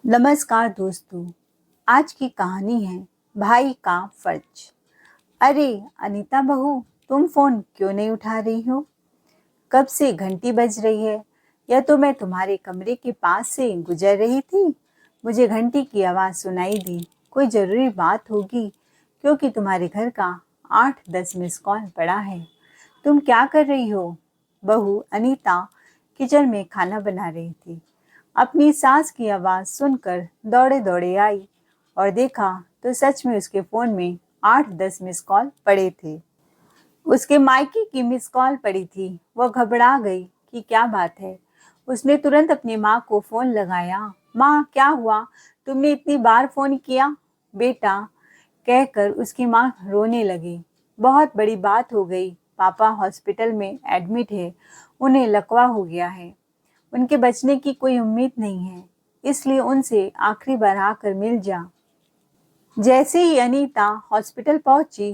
नमस्कार दोस्तों। आज की कहानी है भाई का फर्ज। अरे अनीता बहू, तुम फोन क्यों नहीं उठा रही हो? कब से घंटी बज रही है। या तो मैं तुम्हारे कमरे के पास से गुजर रही थी, मुझे घंटी की आवाज़ सुनाई दी। कोई ज़रूरी बात होगी, क्योंकि तुम्हारे घर का 8-10 मिस कॉल पड़ा है। तुम क्या कर रही हो? बहू अनीता किचन में खाना बना रही थी। अपनी सास की आवाज़ सुनकर दौड़े दौड़े आई और देखा तो सच में उसके फ़ोन में 8-10 मिस कॉल पड़े थे। उसके मायके की मिस कॉल पड़ी थी। वह घबरा गई कि क्या बात है। उसने तुरंत अपनी माँ को फ़ोन लगाया। माँ, क्या हुआ? तुमने इतनी बार फ़ोन किया? बेटा, कहकर उसकी माँ रोने लगी। बहुत बड़ी बात हो गई। पापा हॉस्पिटल में एडमिट है। उन्हें लकवा हो गया है। उनके बचने की कोई उम्मीद नहीं है, इसलिए उनसे आखिरी बार आकर मिल जा। जैसे ही अनीता हॉस्पिटल पहुंची,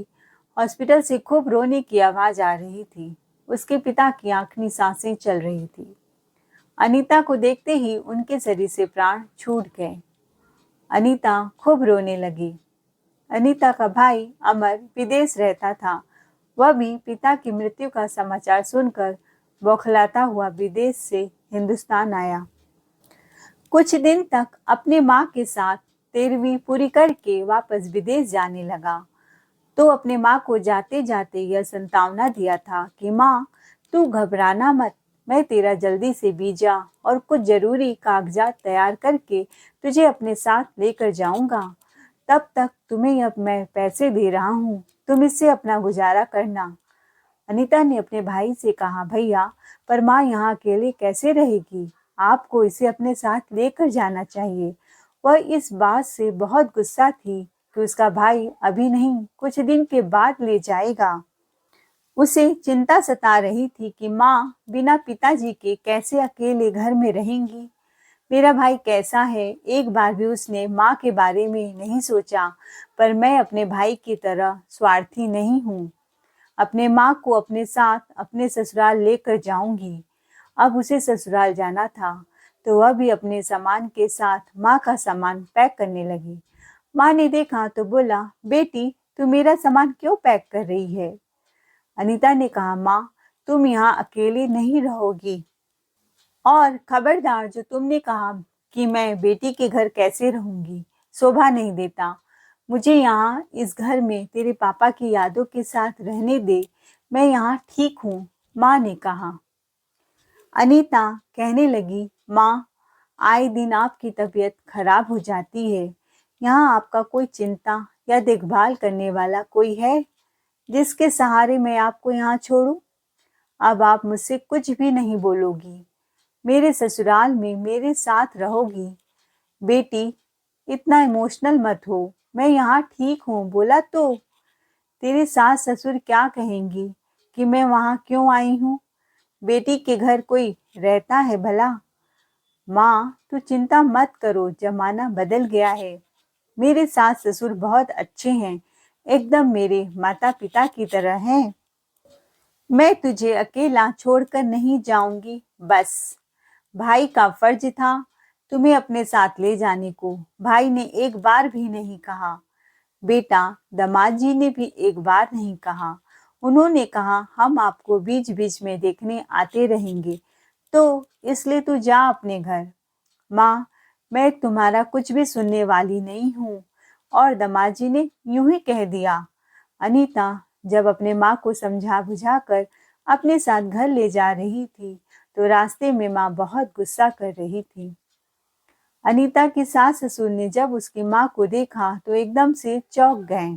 हॉस्पिटल से खूब रोने की आवाज आ रही थी। उसके पिता की आखिरी सांसें चल रही थी। अनीता को देखते ही उनके शरीर से प्राण छूट गए। अनीता खूब रोने लगी। अनीता का भाई अमर विदेश रहता था। वह भी पिता की मृत्यु का समाचार सुनकर बौखलाता हुआ विदेश से हिंदुस्तान आया। कुछ दिन तक अपने माँ के साथ 13वीं पूरी करके वापस विदेश जाने लगा। तो अपने माँ को जाते जाते यह संतावना दिया था कि माँ, तू घबराना मत। मैं तेरा जल्दी से वीजा और कुछ जरूरी कागजात तैयार करके तुझे अपने साथ लेकर जाऊंगा। तब तक तुम्हें अब मैं पैसे दे रहा हूँ, तुम इससे अपना गुजारा करना। अनीता ने अपने भाई से कहा, भैया, पर माँ यहाँ अकेले कैसे रहेगी? आपको इसे अपने साथ लेकर जाना चाहिए। वह इस बात से बहुत गुस्सा थी कि उसका भाई अभी नहीं, कुछ दिन के बाद ले जाएगा। उसे चिंता सता रही थी कि माँ बिना पिताजी के कैसे अकेले घर में रहेंगी। मेरा भाई कैसा है, एक बार भी उसने माँ के बारे में नहीं सोचा। पर मैं अपने भाई की तरह स्वार्थी नहीं हूँ। अपने माँ को अपने साथ अपने ससुराल लेकर जाऊंगी। अब उसे ससुराल जाना था, तो वह भी अपने सामान के साथ माँ का सामान पैक करने लगी। माँ ने देखा तो बोला, बेटी, तू मेरा सामान क्यों पैक कर रही है? अनीता ने कहा, माँ, तुम यहाँ अकेले नहीं रहोगी। और खबरदार, जो तुमने कहा कि मैं बेटी के घर कैसे रहूंगी, शोभा नहीं देता। मुझे यहाँ इस घर में तेरे पापा की यादों के साथ रहने दे। मैं यहाँ ठीक हूँ, माँ ने कहा। अनीता कहने लगी, माँ, आए दिन आपकी तबीयत खराब हो जाती है। यहाँ आपका कोई चिंता या देखभाल करने वाला कोई है जिसके सहारे मैं आपको यहाँ छोड़ूं? अब आप मुझसे कुछ भी नहीं बोलोगी, मेरे ससुराल में मेरे साथ रहोगी। बेटी, इतना इमोशनल मत हो, मैं यहाँ ठीक हूँ बोला तो। तेरे सास ससुर क्या कहेंगी कि मैं वहाँ क्यों आई हूँ? बेटी के घर कोई रहता है भला? माँ, तू चिंता मत करो, जमाना बदल गया है। मेरे सास ससुर बहुत अच्छे हैं, एकदम मेरे माता पिता की तरह हैं। मैं तुझे अकेला छोड़कर नहीं जाऊंगी। बस भाई का फर्ज था तुम्हें अपने साथ ले जाने को। भाई ने एक बार भी नहीं कहा। बेटा, दामाद जी ने भी एक बार नहीं कहा। उन्होंने कहा, हम आपको बीच बीच में देखने आते रहेंगे, तो इसलिए तू जा अपने घर। माँ, मैं तुम्हारा कुछ भी सुनने वाली नहीं हूँ। और दामाद जी ने यूं ही कह दिया। अनीता जब अपने माँ को समझा बुझा कर अपने साथ घर ले जा रही थी, तो रास्ते में माँ बहुत गुस्सा कर रही थी। अनीता की सास ससुर ने जब उसकी माँ को देखा तो एकदम से चौंक गए।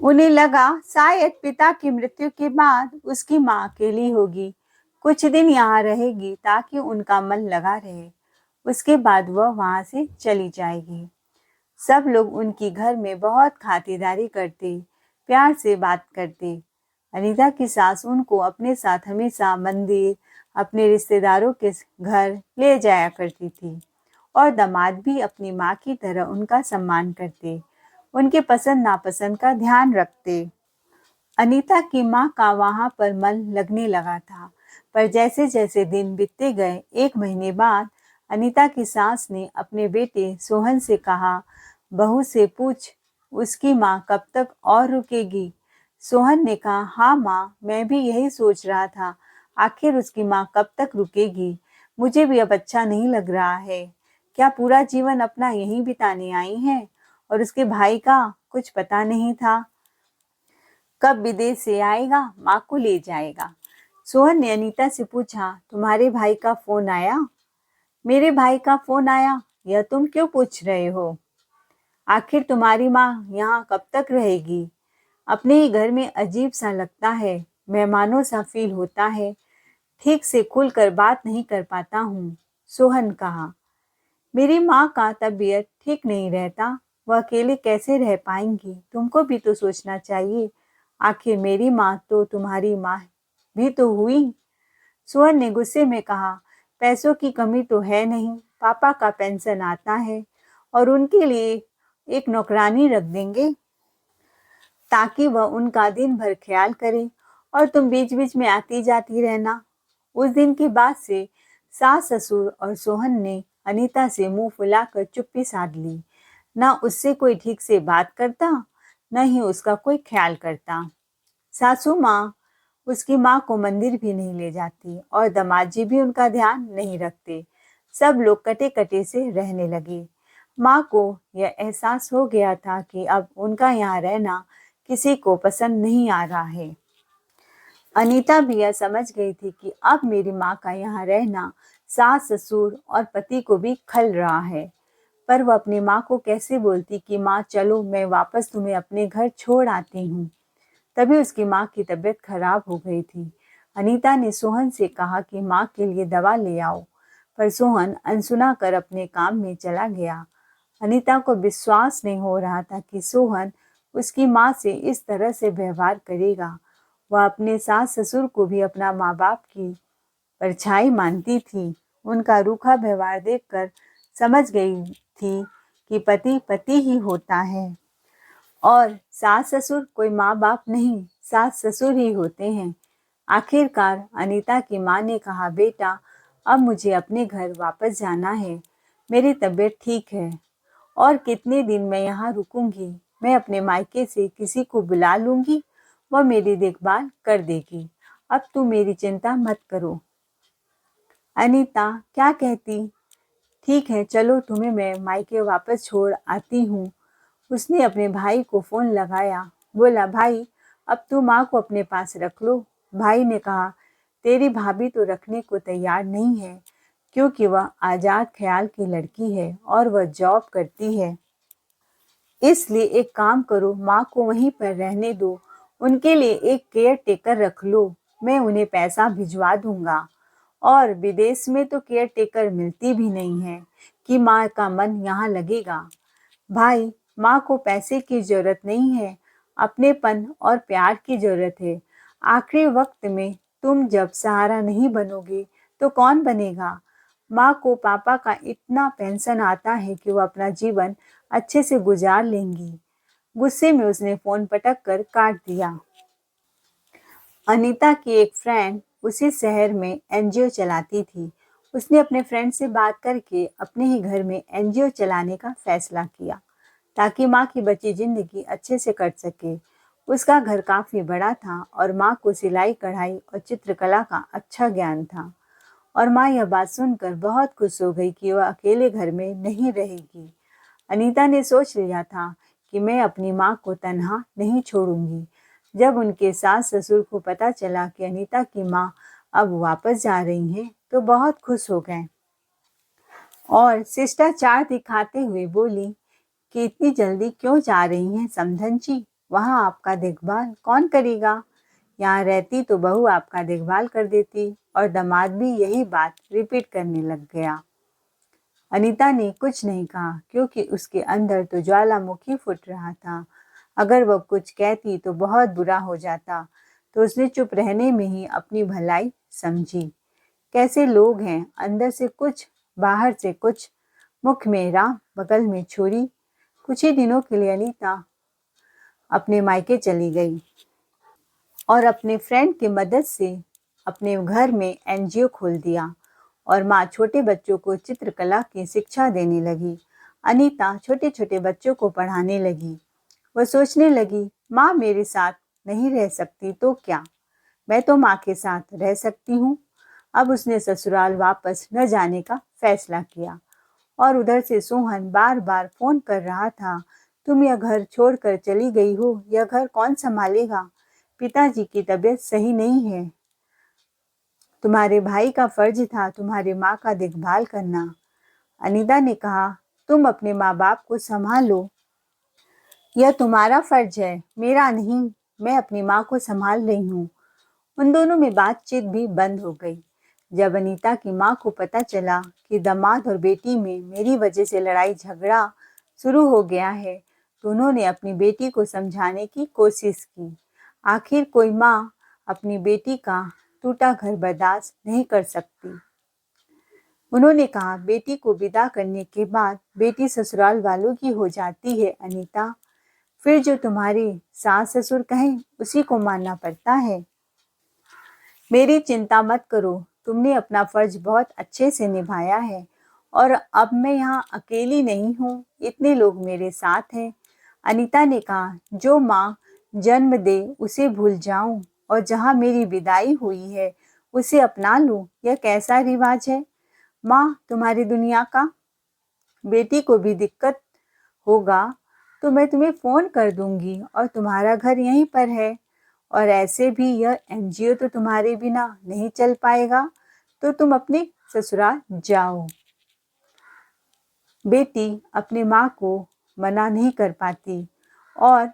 उन्हें लगा शायद पिता की मृत्यु के बाद उसकी माँ अकेली होगी, कुछ दिन यहाँ रहेगी ताकि उनका मन लगा रहे। उसके बाद वह वहाँ से चली जाएगी। सब लोग उनकी घर में बहुत खातिरदारी करते, प्यार से बात करते। अनीता की सास उनको अपने साथ हमेशा मंदिर, अपने रिश्तेदारों के घर ले जाया करती थी। और दामाद भी अपनी माँ की तरह उनका सम्मान करते, उनके पसंद नापसंद का ध्यान रखते। अनीता की माँ का वहाँ पर मन लगने लगा था। पर जैसे जैसे दिन बीतते गए, 1 महीने बाद अनीता की सास ने अपने बेटे सोहन से कहा, बहू से पूछ उसकी माँ कब तक और रुकेगी। सोहन ने कहा, हाँ माँ, मैं भी यही सोच रहा था, आखिर उसकी माँ कब तक रुकेगी। मुझे भी अब अच्छा नहीं लग रहा है। क्या पूरा जीवन अपना यहीं बिताने आई है? और उसके भाई का कुछ पता नहीं था, कब विदेश से आएगा, माँ को ले जाएगा। सोहन ने अनीता से पूछा, तुम्हारे भाई का फोन आया? मेरे भाई का फोन आया? यह तुम क्यों पूछ रहे हो? आखिर तुम्हारी माँ यहाँ कब तक रहेगी? अपने ही घर में अजीब सा लगता है, मेहमानों सा फील होता है, ठीक से खुलकर बात नहीं कर पाता हूँ। सोहन कहा, मेरी माँ का तबीयत ठीक नहीं रहता, वह अकेले कैसे रह पाएंगी? तुमको भी तो सोचना चाहिए, आखिर मेरी माँ तो तुम्हारी माँ भी तो हुई। सोहन ने गुस्से में कहा, पैसों की कमी तो है नहीं, पापा का पेंशन आता है और उनके लिए एक नौकरानी रख देंगे ताकि वह उनका दिन भर ख्याल करे और तुम बीच बीच में आती जाती रहना। उस दिन के बाद से सास ससुर और सोहन ने अनीता से मुंह फुलाकर चुप्पी साध ली। ना उससे कोई ठीक से बात करता, न ही उसका कोई ख्याल करता। सासू माँ उसकी माँ को मंदिर भी नहीं ले जाती और दामाद जी भी उनका ध्यान नहीं रखते। सब लोग कटे कटे से रहने लगे। माँ को यह एहसास हो गया था कि अब उनका यहाँ रहना किसी को पसंद नहीं आ रहा है। अनीता भी यह समझ गई थी कि अब मेरी माँ का यहाँ रहना सास ससुर और पति को भी खल रहा है। पर वह अपनी माँ को कैसे बोलती कि माँ चलो, मैं वापस तुम्हें अपने घर छोड़ आती हूँ। तभी उसकी माँ की तबीयत खराब हो गई थी। अनीता ने सोहन से कहा कि माँ के लिए दवा ले आओ, पर सोहन अनसुना कर अपने काम में चला गया। अनीता को विश्वास नहीं हो रहा था कि सोहन उसकी माँ से इस तरह से व्यवहार करेगा। वह अपने सास ससुर को भी अपना माँ बाप की परछाई मानती थी। उनका रूखा व्यवहार देखकर समझ गई थी कि पति पति ही होता है और सास ससुर कोई माँ बाप नहीं, सास ससुर ही होते हैं। आखिरकार अनीता की माँ ने कहा, बेटा अब मुझे अपने घर वापस जाना है, मेरी तबीयत ठीक है और कितने दिन मैं यहाँ रुकूंगी। मैं अपने मायके से किसी को बुला लूंगी, वह मेरी देखभाल कर देगी। अब तुम मेरी चिंता मत करो। अनीता क्या कहती? ठीक है, चलो तुम्हें मैं मायके वापस छोड़ आती हूँ। उसने अपने भाई को फोन लगाया, बोला, भाई अब तू माँ को अपने पास रख लो। भाई ने कहा, तेरी भाभी तो रखने को तैयार नहीं है, क्योंकि वह आजाद ख्याल की लड़की है और वह जॉब करती है। इसलिए एक काम करो, माँ को वहीं पर रहने दो, उनके लिए एक केयर टेकर रख लो, मैं उन्हें पैसा भिजवा दूंगा। और विदेश में तो केयर टेकर मिलती भी नहीं है कि माँ का मन यहाँ लगेगा। भाई, माँ को पैसे की जरूरत नहीं है, अपनेपन और प्यार की जरूरत है। आखिरी वक्त में तुम जब सहारा नहीं बनोगे तो कौन बनेगा? माँ को पापा का इतना पेंशन आता है कि वो अपना जीवन अच्छे से गुजार लेंगी। गुस्से में उसने फोन पटक कर काट दिया। अनीता की एक फ्रेंड उसी शहर में एनजीओ चलाती थी। उसने अपने फ्रेंड से बात करके अपने ही घर में एनजीओ चलाने का फैसला किया ताकि माँ की बची जिंदगी अच्छे से कट सके। उसका घर काफी बड़ा था और माँ को सिलाई कढ़ाई और चित्रकला का अच्छा ज्ञान था। और माँ यह बात सुनकर बहुत खुश हो गई कि वह अकेले घर में नहीं रहेगी। अनीता ने सोच लिया था कि मैं अपनी माँ को तन्हा नहीं छोड़ूंगी। जब उनके सास ससुर को पता चला कि अनीता की माँ अब वापस जा रही हैं, तो बहुत खुश हो गए और शिष्टाचार दिखाते हुए बोली कि इतनी जल्दी क्यों जा रही हैं समधन जी? वहाँ आपका देखभाल कौन करेगा? यहाँ रहती तो बहू आपका देखभाल कर देती। और दामाद भी यही बात रिपीट करने लग गया। अनीता ने कुछ नहीं कहा क्योंकि उसके अंदर तो ज्वालामुखी फूट रहा था। अगर वह कुछ कहती तो बहुत बुरा हो जाता, तो उसने चुप रहने में ही अपनी भलाई समझी। कैसे लोग हैं, अंदर से कुछ बाहर से कुछ, मुख में राह बगल में छुरी। कुछ ही दिनों के लिए अनीता अपने मायके चली गई और अपने फ्रेंड की मदद से अपने घर में एनजीओ खोल दिया। और माँ छोटे बच्चों को चित्रकला की शिक्षा देने लगी। अनीता छोटे छोटे बच्चों को पढ़ाने लगी। वह सोचने लगी, माँ मेरे साथ नहीं रह सकती तो क्या, मैं तो माँ के साथ रह सकती हूँ। अब उसने ससुराल वापस न जाने का फैसला किया। और उधर से सोहन बार बार फोन कर रहा था, तुम यह घर छोड़कर चली गई हो, यह घर कौन संभालेगा? पिताजी की तबीयत सही नहीं है। तुम्हारे भाई का फर्ज था तुम्हारी माँ का देखभाल करना। अनीता ने कहा, तुम अपने माँ बाप को संभालो, यह तुम्हारा फर्ज है, मेरा नहीं। मैं अपनी माँ को संभाल रही हूँ। उन दोनों में बातचीत भी बंद हो गई। जब अनीता की माँ को पता चला कि दामाद और बेटी में मेरी वजह से लड़ाई झगड़ा शुरू हो गया है, तो उन्होंने अपनी बेटी को समझाने की कोशिश की। आखिर कोई माँ अपनी बेटी का टूटा घर बर्दाश्त नहीं कर सकती। उन्होंने कहा, बेटी को विदा करने के बाद बेटी ससुराल वालों की हो जाती है अनीता, फिर जो तुम्हारी सास ससुर कहें उसी को मानना पड़ता है। मेरी चिंता मत करो, तुमने अपना फर्ज बहुत अच्छे से निभाया है और अब मैं यहाँ अकेली नहीं हूँ, इतने लोग मेरे साथ हैं। अनीता ने कहा, जो माँ जन्म दे उसे भूल जाऊं और जहाँ मेरी विदाई हुई है उसे अपना लूं, यह कैसा रिवाज है? माँ तुम्हारी दुनिया का, बेटी को भी दिक्कत होगा तो मैं तुम्हें फ़ोन कर दूंगी और तुम्हारा घर यहीं पर है। और ऐसे भी यह एनजीओ तो तुम्हारे बिना नहीं चल पाएगा, तो तुम अपने ससुराल जाओ। बेटी अपनी माँ को मना नहीं कर पाती और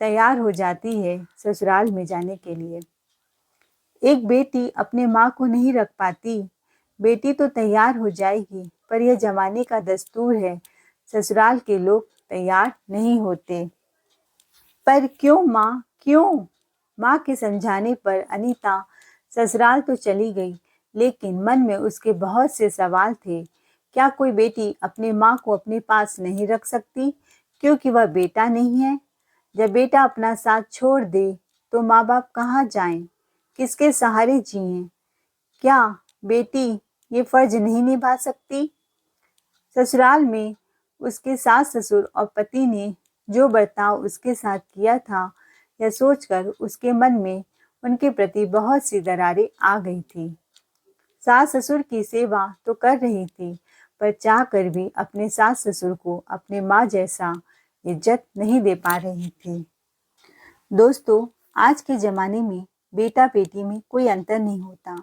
तैयार हो जाती है ससुराल में जाने के लिए। एक बेटी अपने माँ को नहीं रख पाती। बेटी तो तैयार हो जाएगी, पर यह जमाने का दस्तूर है, ससुराल के लोग तैयार नहीं होते। पर क्यों माँ, क्यों? माँ के समझाने पर अनीता ससुराल तो चली गई, लेकिन मन में उसके बहुत से सवाल थे। क्या कोई बेटी अपनी माँ को अपने पास नहीं रख सकती क्योंकि वह बेटा नहीं है? जब बेटा अपना साथ छोड़ दे तो माँ बाप कहाँ जाएं? किसके सहारे जिएं? क्या बेटी ये फर्ज नहीं निभा सकती? ससुराल में उसके सास ससुर और पति ने जो बर्ताव उसके साथ किया था, यह सोचकर उसके मन में उनके प्रति बहुत सी दरारें आ गई थी। सास ससुर की सेवा तो कर रही थी, पर चाह कर भी अपने सास ससुर को अपने माँ जैसा इज्जत नहीं दे पा रही थी। दोस्तों, आज के ज़माने में बेटा बेटी में कोई अंतर नहीं होता।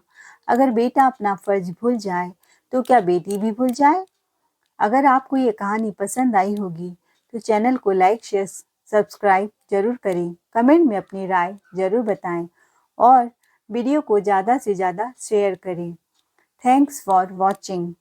अगर बेटा अपना फर्ज भूल जाए तो क्या बेटी भी भूल जाए? अगर आपको ये कहानी पसंद आई होगी तो चैनल को लाइक शेयर सब्सक्राइब जरूर करें, कमेंट में अपनी राय जरूर बताएं और वीडियो को ज़्यादा से ज़्यादा शेयर करें। Thanks for watching.